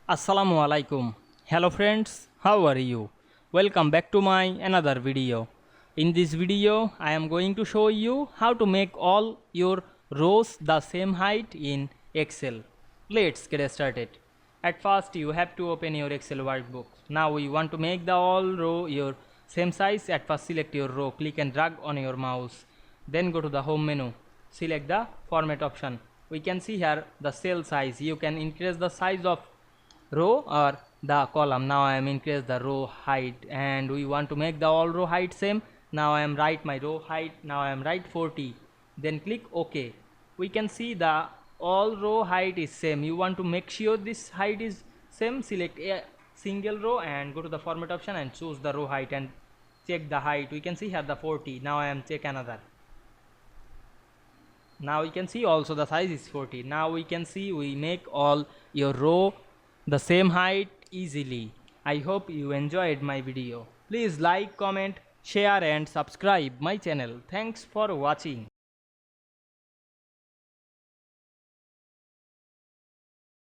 Assalamu Walaikum. Hello friends, how are you? Welcome back to my another video. In this video, I am going to show you how to make all your rows the same height in Excel. Let's get started. At first, you have to open your Excel workbook. Now we want to make the all row your same size. At first, select your row, click and drag on your mouse. Then go to the home menu, select the format option. We can see here the cell size. You can increase the size of row or the column. Now I am increase the row height and we want to make the all row height same. Now I am write my row height. Now I am write 40, then click OK. We can see the all row height is same. You want to make sure this height is same, select a single row and go to the format option and choose the row height and check the height. We can see here the 40. Now I am check another. Now we can see also the size is 40. Now we can see we make all your row the same height easily. I hope you enjoyed my video. Please like, comment, share and subscribe my channel. Thanks for watching.